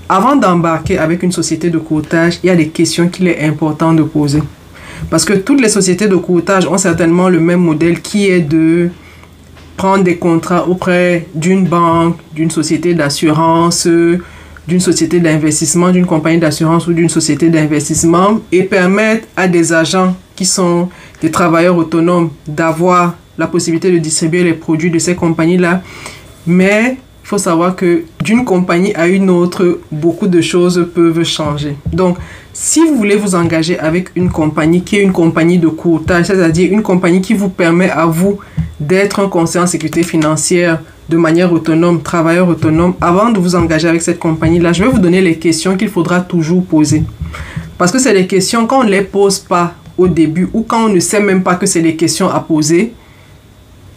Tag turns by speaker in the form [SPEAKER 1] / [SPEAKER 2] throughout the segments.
[SPEAKER 1] Avant d'embarquer avec une société de courtage, il y a des questions qu'il est important de poser. Parce que toutes les sociétés de courtage ont certainement le même modèle qui est de prendre des contrats auprès d'une banque, d'une société d'assurance, d'une société d'investissement, d'une compagnie d'assurance ou d'une société d'investissement et permettre à des agents qui sont des travailleurs autonomes d'avoir la possibilité de distribuer les produits de ces compagnies-là. Mais il faut savoir que d'une compagnie à une autre, beaucoup de choses peuvent changer. Donc, si vous voulez vous engager avec une compagnie qui est une compagnie de courtage, c'est-à-dire une compagnie qui vous permet à vous d'être un conseiller en sécurité financière de manière autonome, travailleur autonome, avant de vous engager avec cette compagnie-là, je vais vous donner les questions qu'il faudra toujours poser. Parce que c'est des questions, quand on ne les pose pas au début ou quand on ne sait même pas que c'est des questions à poser,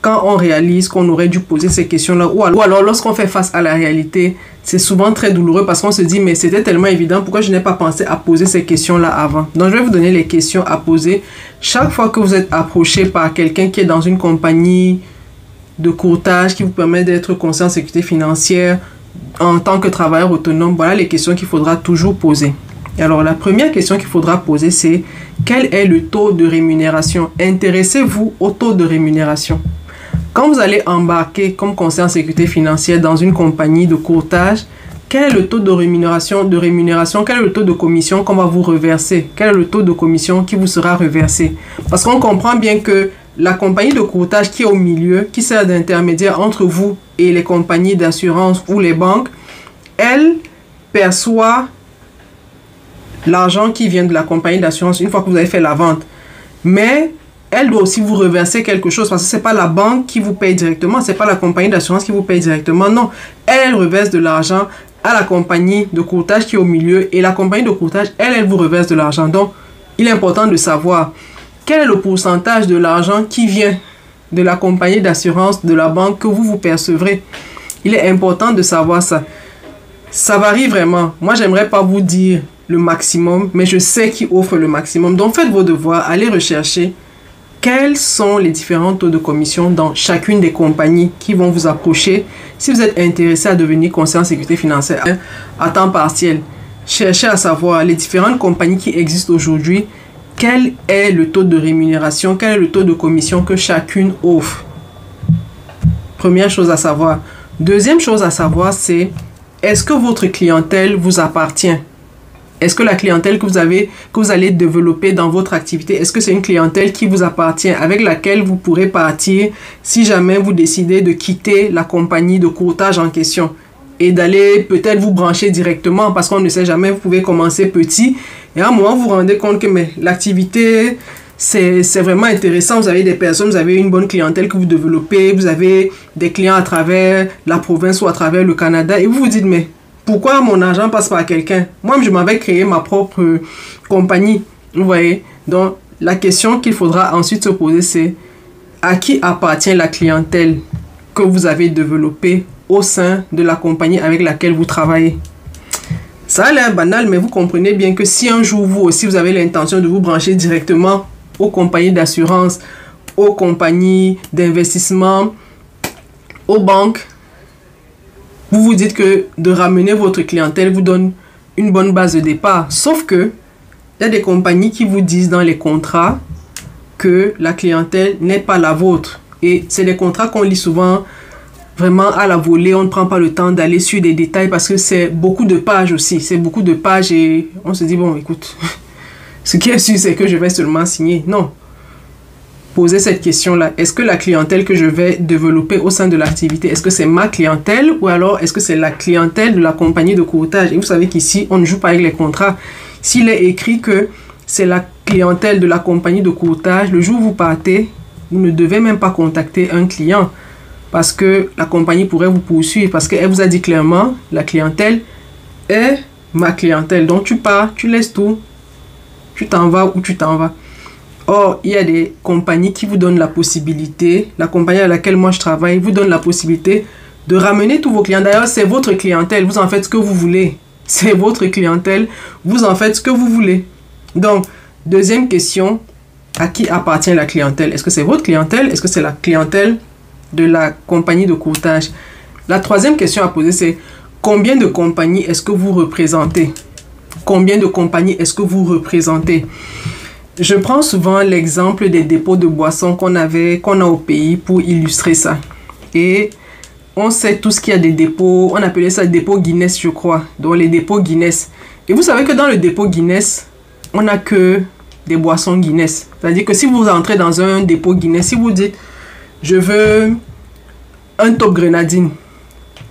[SPEAKER 1] quand on réalise qu'on aurait dû poser ces questions-là, ou alors lorsqu'on fait face à la réalité, c'est souvent très douloureux parce qu'on se dit, mais c'était tellement évident, pourquoi je n'ai pas pensé à poser ces questions-là avant? Donc, je vais vous donner les questions à poser. Chaque fois que vous êtes approché par quelqu'un qui est dans une compagnie de courtage qui vous permet d'être conseiller en sécurité financière en tant que travailleur autonome, voilà les questions qu'il faudra toujours poser. Et alors, la première question qu'il faudra poser, c'est quel est le taux de rémunération? Intéressez-vous au taux de rémunération. Quand vous allez embarquer comme conseiller en sécurité financière dans une compagnie de courtage, quel est le taux de rémunération, quel est le taux de commission qu'on va vous reverser? Quel est le taux de commission qui vous sera reversé? Parce qu'on comprend bien que la compagnie de courtage qui est au milieu, qui sert d'intermédiaire entre vous et les compagnies d'assurance ou les banques, elle perçoit l'argent qui vient de la compagnie d'assurance une fois que vous avez fait la vente. Mais elle doit aussi vous reverser quelque chose parce que ce n'est pas la banque qui vous paye directement, ce n'est pas la compagnie d'assurance qui vous paye directement, non. Elle reverse de l'argent à la compagnie de courtage qui est au milieu et la compagnie de courtage, elle vous reverse de l'argent. Donc, il est important de savoir quel est le pourcentage de l'argent qui vient de la compagnie d'assurance, de la banque que vous percevrez. Il est important de savoir ça. Ça varie vraiment. Moi, j'aimerais pas vous dire le maximum, mais je sais qui offre le maximum. Donc, faites vos devoirs, allez rechercher quels sont les différents taux de commission dans chacune des compagnies qui vont vous approcher. Si vous êtes intéressé à devenir conseiller en sécurité financière à temps partiel, cherchez à savoir les différentes compagnies qui existent aujourd'hui, quel est le taux de rémunération, quel est le taux de commission que chacune offre. Première chose à savoir. Deuxième chose à savoir, c'est est-ce que votre clientèle vous appartient? Est-ce que la clientèle que vous allez développer dans votre activité, est-ce que c'est une clientèle qui vous appartient, avec laquelle vous pourrez partir si jamais vous décidez de quitter la compagnie de courtage en question et d'aller peut-être vous brancher directement parce qu'on ne sait jamais, vous pouvez commencer petit et à un moment vous vous rendez compte que l'activité c'est vraiment intéressant, vous avez des personnes, vous avez une bonne clientèle que vous développez, vous avez des clients à travers la province ou à travers le Canada et vous vous dites mais pourquoi mon argent passe par quelqu'un? Moi, je m'avais créé ma propre compagnie. Vous voyez? Donc, la question qu'il faudra ensuite se poser, c'est à qui appartient la clientèle que vous avez développée au sein de la compagnie avec laquelle vous travaillez? Ça a l'air banal, mais vous comprenez bien que si un jour, vous aussi, vous avez l'intention de vous brancher directement aux compagnies d'assurance, aux compagnies d'investissement, aux banques, vous vous dites que de ramener votre clientèle vous donne une bonne base de départ. Sauf que il y a des compagnies qui vous disent dans les contrats que la clientèle n'est pas la vôtre. Et c'est des contrats qu'on lit souvent vraiment à la volée. On ne prend pas le temps d'aller sur des détails parce que c'est beaucoup de pages aussi. C'est beaucoup de pages et on se dit, bon, écoute, ce qui est sûr, c'est que je vais seulement signer. Non. Poser cette question-là. Est-ce que la clientèle que je vais développer au sein de l'activité, est-ce que c'est ma clientèle ou alors est-ce que c'est la clientèle de la compagnie de courtage? Et vous savez qu'ici, on ne joue pas avec les contrats. S'il est écrit que c'est la clientèle de la compagnie de courtage, le jour où vous partez, vous ne devez même pas contacter un client parce que la compagnie pourrait vous poursuivre parce qu'elle vous a dit clairement, la clientèle est ma clientèle. Donc tu pars, tu laisses tout, tu t'en vas ou tu t'en vas. Or, il y a des compagnies qui vous donnent la possibilité, la compagnie à laquelle moi je travaille vous donne la possibilité de ramener tous vos clients. D'ailleurs, c'est votre clientèle, vous en faites ce que vous voulez. C'est votre clientèle, vous en faites ce que vous voulez. Donc, deuxième question, à qui appartient la clientèle? Est-ce que c'est votre clientèle? Est-ce que c'est la clientèle de la compagnie de courtage? La troisième question à poser, c'est combien de compagnies est-ce que vous représentez? Combien de compagnies est-ce que vous représentez? Je prends souvent l'exemple des dépôts de boissons qu'on a au pays pour illustrer ça. Et on sait tous qu'il y a des dépôts, on appelait ça dépôt Guinness, je crois. Donc les dépôts Guinness. Et vous savez que dans le dépôt Guinness, on n'a que des boissons Guinness. C'est-à-dire que si vous entrez dans un dépôt Guinness, si vous dites, je veux un top grenadine,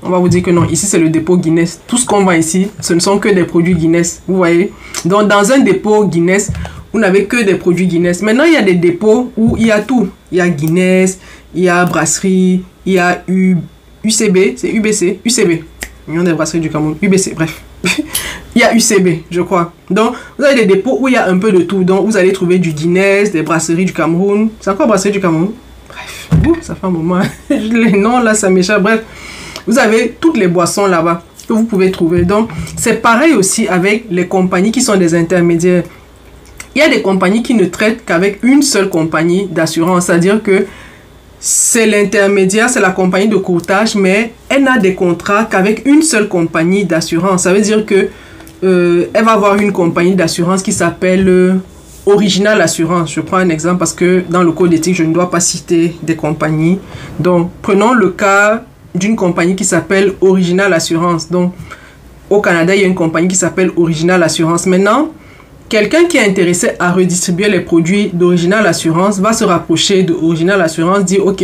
[SPEAKER 1] on va vous dire que non, ici c'est le dépôt Guinness. Tout ce qu'on vend ici, ce ne sont que des produits Guinness. Vous voyez? Donc dans un dépôt Guinness, vous n'avez que des produits Guinness. Maintenant, il y a des dépôts où il y a tout. Il y a Guinness, il y a brasserie, il y a UCB, c'est UBC, UCB. Union des brasseries du Cameroun, UBC, bref. Il y a UCB, je crois. Donc, vous avez des dépôts où il y a un peu de tout. Donc, vous allez trouver du Guinness, des brasseries du Cameroun. C'est encore brasserie du Cameroun? Bref, ça fait un moment. Les noms, là, ça m'échappe. Bref, vous avez toutes les boissons là-bas que vous pouvez trouver. Donc, c'est pareil aussi avec les compagnies qui sont des intermédiaires. Il y a des compagnies qui ne traitent qu'avec une seule compagnie d'assurance. C'est-à-dire que c'est l'intermédiaire, c'est la compagnie de courtage, mais elle n'a des contrats qu'avec une seule compagnie d'assurance. Ça veut dire que elle va avoir une compagnie d'assurance qui s'appelle Original Assurance. Je prends un exemple parce que dans le code éthique, je ne dois pas citer des compagnies. Donc, prenons le cas d'une compagnie qui s'appelle Original Assurance. Donc, au Canada, il y a une compagnie qui s'appelle Original Assurance. Maintenant, quelqu'un qui est intéressé à redistribuer les produits d'Original Assurance va se rapprocher de Original Assurance, dire ok,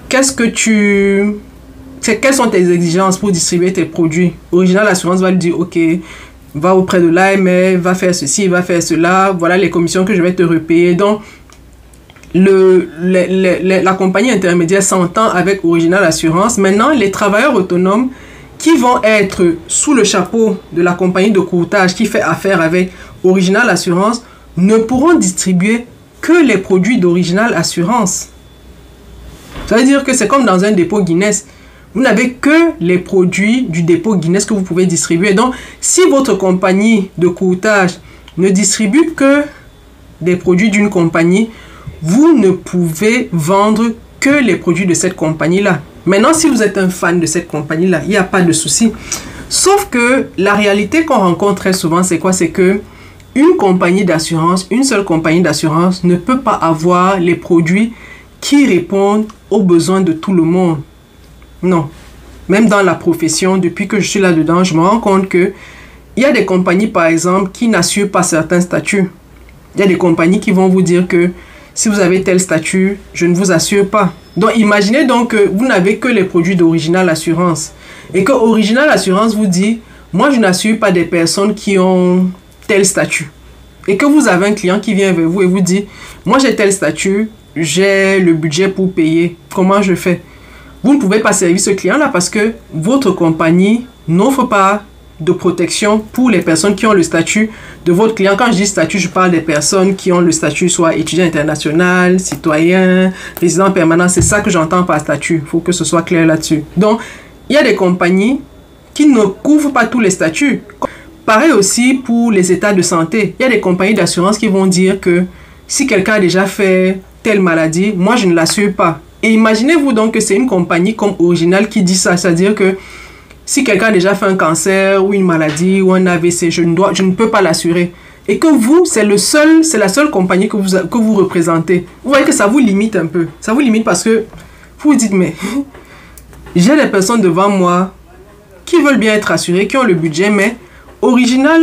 [SPEAKER 1] quelles sont tes exigences pour distribuer tes produits? Original Assurance va lui dire ok, va auprès de l'AMF, va faire ceci, va faire cela, voilà les commissions que je vais te repayer. Donc, la compagnie intermédiaire s'entend avec Original Assurance. Maintenant, les travailleurs autonomes qui vont être sous le chapeau de la compagnie de courtage qui fait affaire avec Original Assurance ne pourront distribuer que les produits d'Original Assurance. Ça veut dire que c'est comme dans un dépôt Guinness. Vous n'avez que les produits du dépôt Guinness que vous pouvez distribuer. Donc, si votre compagnie de courtage ne distribue que des produits d'une compagnie, vous ne pouvez vendre que les produits de cette compagnie-là. Maintenant, si vous êtes un fan de cette compagnie-là, il n'y a pas de souci. Sauf que la réalité qu'on rencontre très souvent, c'est quoi? C'est que une compagnie d'assurance, une seule compagnie d'assurance ne peut pas avoir les produits qui répondent aux besoins de tout le monde. Non. Même dans la profession, depuis que je suis là-dedans, je me rends compte que il y a des compagnies, par exemple, qui n'assurent pas certains statuts. Il y a des compagnies qui vont vous dire que si vous avez tel statut, je ne vous assure pas. Donc, imaginez donc que vous n'avez que les produits d'Original Assurance. Et que Original Assurance vous dit, moi, je n'assure pas des personnes qui ont tel statut. Et que vous avez un client qui vient vers vous et vous dit, moi, j'ai tel statut, j'ai le budget pour payer. Comment je fais? Vous ne pouvez pas servir ce client-là parce que votre compagnie n'offre pas de protection pour les personnes qui ont le statut de votre client. Quand je dis statut, je parle des personnes qui ont le statut soit étudiant international, citoyen, résident permanent. C'est ça que j'entends par statut. Il faut que ce soit clair là-dessus. Donc, il y a des compagnies qui ne couvrent pas tous les statuts. Pareil aussi pour les états de santé. Il y a des compagnies d'assurance qui vont dire que si quelqu'un a déjà fait telle maladie, moi je ne l'assure pas. Et imaginez-vous donc que c'est une compagnie comme Original qui dit ça. C'est-à-dire que si quelqu'un a déjà fait un cancer ou une maladie ou un AVC, je ne peux pas l'assurer. Et que vous, c'est la seule compagnie que vous représentez. Vous voyez que ça vous limite un peu. Ça vous limite parce que vous vous dites, mais j'ai des personnes devant moi qui veulent bien être assurées, qui ont le budget, mais Original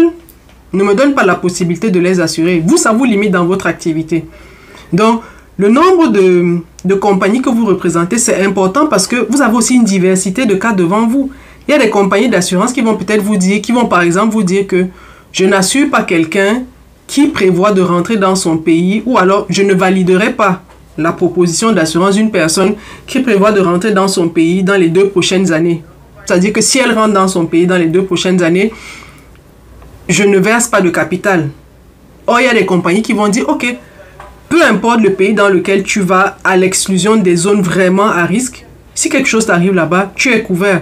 [SPEAKER 1] ne me donne pas la possibilité de les assurer. Vous, ça vous limite dans votre activité. Donc, le nombre de compagnies que vous représentez, c'est important parce que vous avez aussi une diversité de cas devant vous. Il y a des compagnies d'assurance qui vont peut-être vous dire, qui vont par exemple vous dire que je n'assure pas quelqu'un qui prévoit de rentrer dans son pays, ou alors je ne validerai pas la proposition d'assurance d'une personne qui prévoit de rentrer dans son pays dans les 2 prochaines années. C'est-à-dire que si elle rentre dans son pays dans les 2 prochaines années, je ne verse pas de capital. Or, il y a des compagnies qui vont dire, ok, peu importe le pays dans lequel tu vas, à l'exclusion des zones vraiment à risque, si quelque chose t'arrive là-bas, tu es couvert.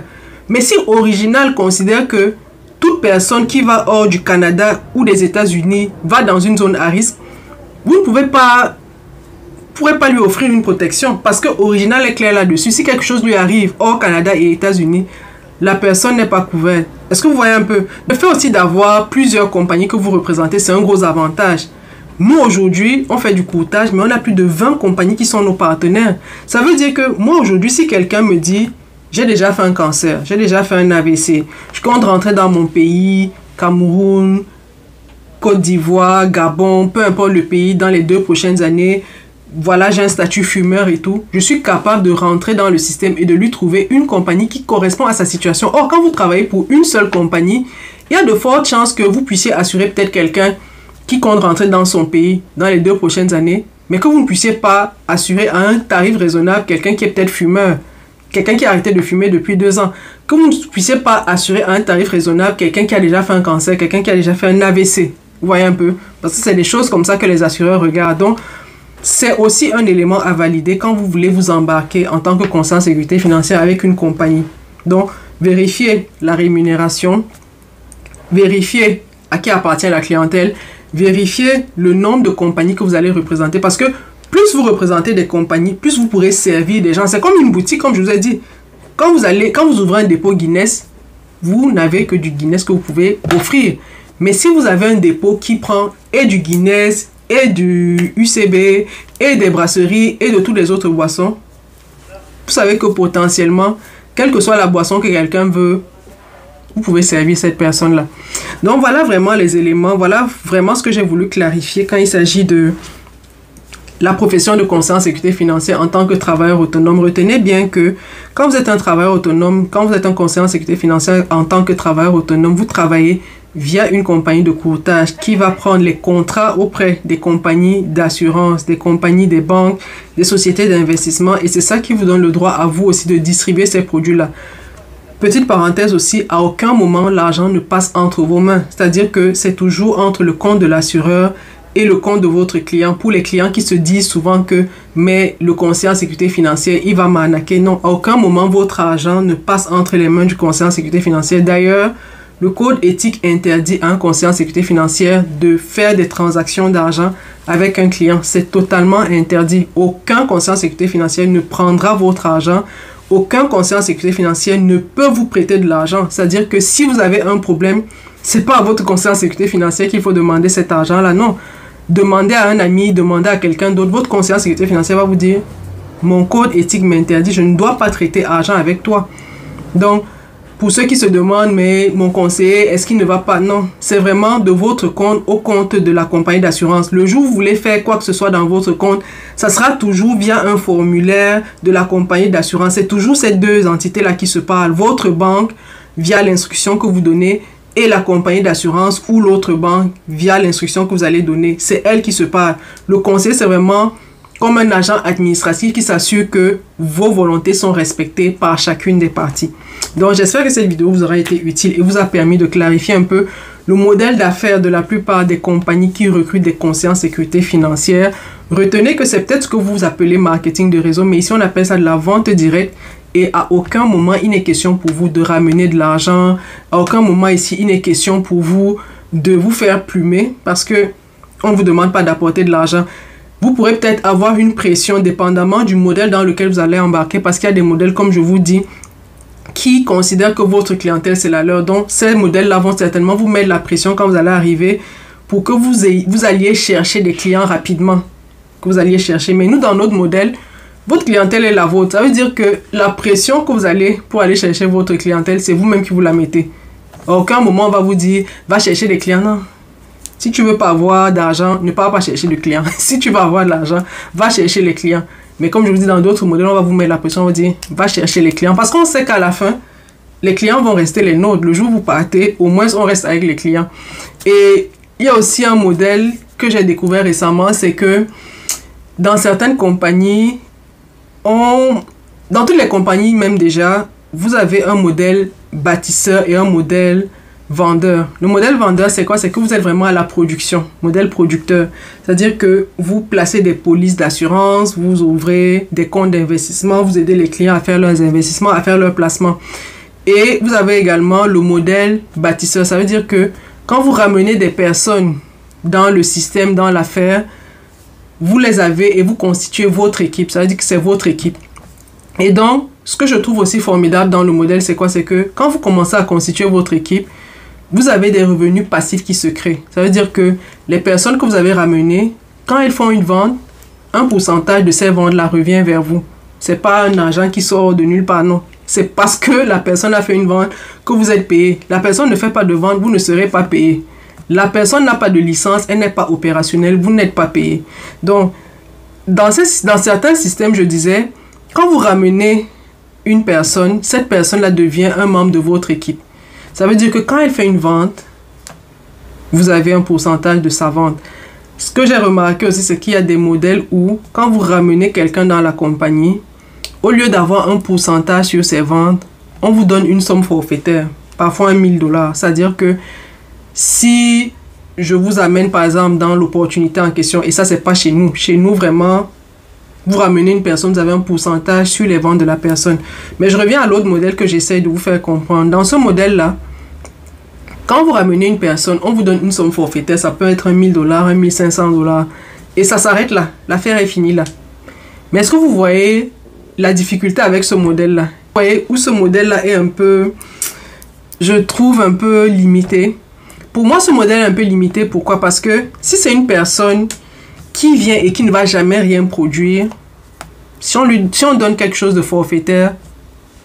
[SPEAKER 1] Mais si Original considère que toute personne qui va hors du Canada ou des États-Unis va dans une zone à risque, vous ne pourrez pas lui offrir une protection parce que Original est clair là-dessus. Si quelque chose lui arrive hors Canada et États-Unis, la personne n'est pas couverte. Est-ce que vous voyez un peu? Le fait aussi d'avoir plusieurs compagnies que vous représentez, c'est un gros avantage. Nous, aujourd'hui, on fait du courtage, mais on a plus de 20 compagnies qui sont nos partenaires. Ça veut dire que moi, aujourd'hui, si quelqu'un me dit, j'ai déjà fait un cancer, j'ai déjà fait un AVC, je compte rentrer dans mon pays, Cameroun, Côte d'Ivoire, Gabon, peu importe le pays, dans les 2 prochaines années, voilà, j'ai un statut fumeur et tout, je suis capable de rentrer dans le système et de lui trouver une compagnie qui correspond à sa situation. Or, quand vous travaillez pour une seule compagnie, il y a de fortes chances que vous puissiez assurer peut-être quelqu'un qui compte rentrer dans son pays dans les 2 prochaines années, mais que vous ne puissiez pas assurer à un tarif raisonnable quelqu'un qui est peut-être fumeur, quelqu'un qui a arrêté de fumer depuis 2 ans, que vous ne puissiez pas assurer à un tarif raisonnable quelqu'un qui a déjà fait un cancer, quelqu'un qui a déjà fait un AVC. Vous voyez un peu? Parce que c'est des choses comme ça que les assureurs regardent. Donc, c'est aussi un élément à valider quand vous voulez vous embarquer en tant que conseiller en sécurité financière avec une compagnie. Donc, vérifiez la rémunération, vérifiez à qui appartient la clientèle, vérifiez le nombre de compagnies que vous allez représenter parce que plus vous représentez des compagnies, plus vous pourrez servir des gens. C'est comme une boutique, comme je vous ai dit. Quand vous ouvrez un dépôt Guinness, vous n'avez que du Guinness que vous pouvez offrir. Mais si vous avez un dépôt qui prend et du Guinness, et du UCB, et des brasseries, et de toutes les autres boissons, vous savez que potentiellement, quelle que soit la boisson que quelqu'un veut, vous pouvez servir cette personne-là. Donc voilà vraiment les éléments, voilà vraiment ce que j'ai voulu clarifier quand il s'agit de la profession de conseiller en sécurité financière en tant que travailleur autonome. Retenez bien que quand vous êtes un travailleur autonome, quand vous êtes un conseiller en sécurité financière en tant que travailleur autonome, vous travaillez via une compagnie de courtage qui va prendre les contrats auprès des compagnies d'assurance, des compagnies des banques, des sociétés d'investissement, et c'est ça qui vous donne le droit à vous aussi de distribuer ces produits-là. Petite parenthèse aussi, à aucun moment l'argent ne passe entre vos mains, c'est-à-dire que c'est toujours entre le compte de l'assureur et le compte de votre client. Pour les clients qui se disent souvent que mais le conseiller en sécurité financière, il va m'arnaquer. Non, à aucun moment votre argent ne passe entre les mains du conseiller en sécurité financière. D'ailleurs, le code éthique interdit à un conseiller en sécurité financière de faire des transactions d'argent avec un client. C'est totalement interdit. Aucun conseiller en sécurité financière ne prendra votre argent. Aucun conseiller en sécurité financière ne peut vous prêter de l'argent. C'est-à-dire que si vous avez un problème, c'est pas à votre conseiller en sécurité financière qu'il faut demander cet argent-là. Non. Demandez à un ami, demandez à quelqu'un d'autre. Votre conseiller en sécurité financière va vous dire « Mon code éthique m'interdit, je ne dois pas traiter argent avec toi. » Donc, pour ceux qui se demandent, mais mon conseiller, est-ce qu'il ne va pas? Non, c'est vraiment de votre compte au compte de la compagnie d'assurance. Le jour où vous voulez faire quoi que ce soit dans votre compte, ça sera toujours via un formulaire de la compagnie d'assurance. C'est toujours ces 2 entités-là qui se parlent. Votre banque, via l'instruction que vous donnez, et la compagnie d'assurance ou l'autre banque, via l'instruction que vous allez donner. C'est elle qui se parle. Le conseiller, c'est vraiment comme un agent administratif qui s'assure que vos volontés sont respectées par chacune des parties. Donc, j'espère que cette vidéo vous aura été utile et vous a permis de clarifier un peu le modèle d'affaires de la plupart des compagnies qui recrutent des conseillers en sécurité financière. Retenez que c'est peut-être ce que vous appelez marketing de réseau, mais ici on appelle ça de la vente directe. Et à aucun moment, il n'est question pour vous de ramener de l'argent. À aucun moment ici, il n'est question pour vous de vous faire plumer parce que on ne vous demande pas d'apporter de l'argent. Vous pourrez peut-être avoir une pression dépendamment du modèle dans lequel vous allez embarquer parce qu'il y a des modèles, comme je vous dis, qui considèrent que votre clientèle, c'est la leur. Donc, ces modèles-là vont certainement vous mettre la pression quand vous allez arriver pour que vous alliez chercher des clients rapidement. Que vous alliez chercher. Mais nous, dans notre modèle, votre clientèle est la vôtre. Ça veut dire que la pression que vous allez pour aller chercher votre clientèle, c'est vous-même qui vous la mettez. À aucun moment, on va vous dire, va chercher des clients. Non. Si tu veux pas avoir d'argent, ne pars pas chercher de clients. Si tu veux avoir de l'argent, va chercher les clients. Mais comme je vous dis, dans d'autres modèles, on va vous mettre la pression, on va dire, va chercher les clients. Parce qu'on sait qu'à la fin, les clients vont rester les nôtres. Le jour où vous partez, au moins, on reste avec les clients. Et il y a aussi un modèle que j'ai découvert récemment, c'est que dans certaines compagnies, dans toutes les compagnies même déjà, vous avez un modèle bâtisseur et un modèle vendeur. Le modèle vendeur, c'est quoi? C'est que vous êtes vraiment à la production, modèle producteur. C'est-à-dire que vous placez des polices d'assurance, vous ouvrez des comptes d'investissement, vous aidez les clients à faire leurs investissements, à faire leurs placements. Et vous avez également le modèle bâtisseur. Ça veut dire que quand vous ramenez des personnes dans le système, dans l'affaire, vous les avez et vous constituez votre équipe. Ça veut dire que c'est votre équipe. Et donc, ce que je trouve aussi formidable dans le modèle, c'est quoi? C'est que quand vous commencez à constituer votre équipe, vous avez des revenus passifs qui se créent. Ça veut dire que les personnes que vous avez ramenées, quand elles font une vente, un pourcentage de ces ventes-là revient vers vous. C'est pas un argent qui sort de nulle part, non. C'est parce que la personne a fait une vente que vous êtes payé. La personne ne fait pas de vente, vous ne serez pas payé. La personne n'a pas de licence, elle n'est pas opérationnelle, vous n'êtes pas payé. Donc, dans certains systèmes, je disais, quand vous ramenez une personne, cette personne-là devient un membre de votre équipe. Ça veut dire que quand elle fait une vente, vous avez un pourcentage de sa vente. Ce que j'ai remarqué aussi, c'est qu'il y a des modèles où, quand vous ramenez quelqu'un dans la compagnie, au lieu d'avoir un pourcentage sur ses ventes, on vous donne une somme forfaitaire, parfois $1000. C'est-à-dire que si je vous amène par exemple dans l'opportunité en question, et ça c'est pas chez nous vraiment, vous ramenez une personne, vous avez un pourcentage sur les ventes de la personne. Mais je reviens à l'autre modèle que j'essaie de vous faire comprendre. Dans ce modèle-là, quand vous ramenez une personne, on vous donne une somme forfaitaire, ça peut être $1000, $1500, et ça s'arrête là, l'affaire est finie là. Mais est-ce que vous voyez la difficulté avec ce modèle-là? Vous voyez où ce modèle-là est un peu, je trouve un peu limité. Pour moi, ce modèle est un peu limité. Pourquoi? Parce que si c'est une personne qui vient et qui ne va jamais rien produire, si on donne quelque chose de forfaitaire,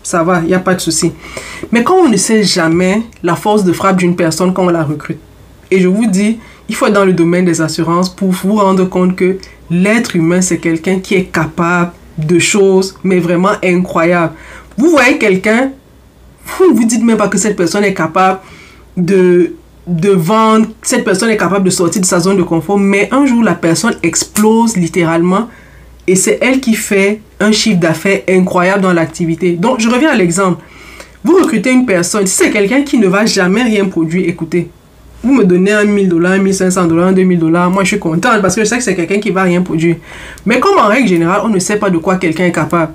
[SPEAKER 1] ça va, il n'y a pas de souci. Mais quand on ne sait jamais la force de frappe d'une personne quand on la recrute, et je vous dis, il faut être dans le domaine des assurances pour vous rendre compte que l'être humain, c'est quelqu'un qui est capable de choses, mais vraiment incroyables. Vous voyez quelqu'un, vous ne vous dites même pas que cette personne est capable de vendre, cette personne est capable de sortir de sa zone de confort, mais un jour la personne explose littéralement et c'est elle qui fait un chiffre d'affaires incroyable dans l'activité. Donc je reviens à l'exemple, vous recrutez une personne, si c'est quelqu'un qui ne va jamais rien produire, écoutez, vous me donnez $1000, $1500, $2000, moi je suis contente parce que je sais que c'est quelqu'un qui ne va rien produire. Mais comme en règle générale, on ne sait pas de quoi quelqu'un est capable.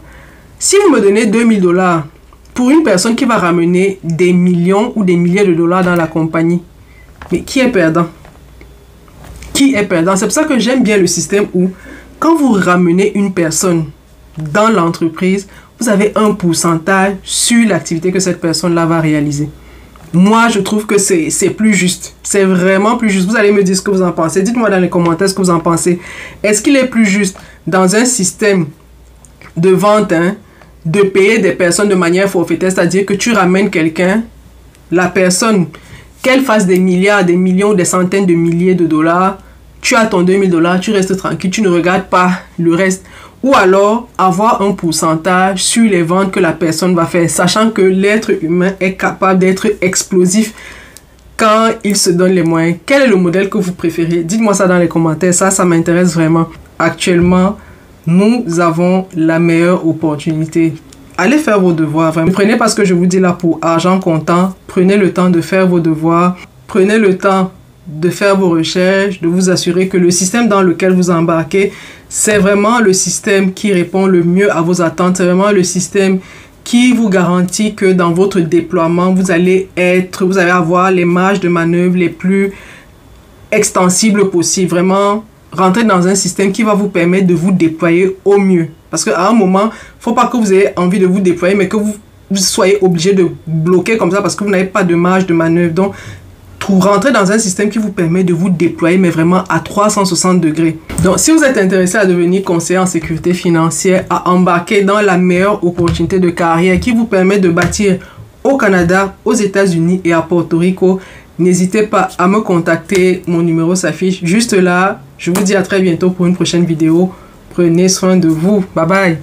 [SPEAKER 1] Si vous me donnez $2000 pour une personne qui va ramener des millions ou des milliers de dollars dans la compagnie, mais qui est perdant? Qui est perdant? C'est pour ça que j'aime bien le système où, quand vous ramenez une personne dans l'entreprise, vous avez un pourcentage sur l'activité que cette personne-là va réaliser. Moi, je trouve que c'est plus juste. C'est vraiment plus juste. Vous allez me dire ce que vous en pensez. Dites-moi dans les commentaires ce que vous en pensez. Est-ce qu'il est plus juste dans un système de vente, de payer des personnes de manière forfaitaire, c'est-à-dire que tu ramènes quelqu'un, la personne, qu'elle fasse des milliards, des millions, des centaines de milliers de dollars, tu as ton $2000, tu restes tranquille, tu ne regardes pas le reste. Ou alors, avoir un pourcentage sur les ventes que la personne va faire, sachant que l'être humain est capable d'être explosif quand il se donne les moyens. Quel est le modèle que vous préférez? Dites-moi ça dans les commentaires, ça m'intéresse vraiment. Actuellement, nous avons la meilleure opportunité. Allez faire vos devoirs. Vraiment. Prenez pas ce que je vous dis là pour argent comptant. Prenez le temps de faire vos devoirs. Prenez le temps de faire vos recherches, de vous assurer que le système dans lequel vous embarquez, c'est vraiment le système qui répond le mieux à vos attentes. C'est vraiment le système qui vous garantit que dans votre déploiement, vous allez avoir les marges de manœuvre les plus extensibles possibles. Vraiment, rentrer dans un système qui va vous permettre de vous déployer au mieux. Parce qu'à un moment, il ne faut pas que vous ayez envie de vous déployer, mais que vous soyez obligé de bloquer comme ça parce que vous n'avez pas de marge de manœuvre. Donc, rentrer dans un système qui vous permet de vous déployer, mais vraiment à 360 degrés. Donc, si vous êtes intéressé à devenir conseiller en sécurité financière, à embarquer dans la meilleure opportunité de carrière qui vous permet de bâtir au Canada, aux États-Unis et à Porto Rico, n'hésitez pas à me contacter. Mon numéro s'affiche juste là. Je vous dis à très bientôt pour une prochaine vidéo. Prenez soin de vous. Bye bye.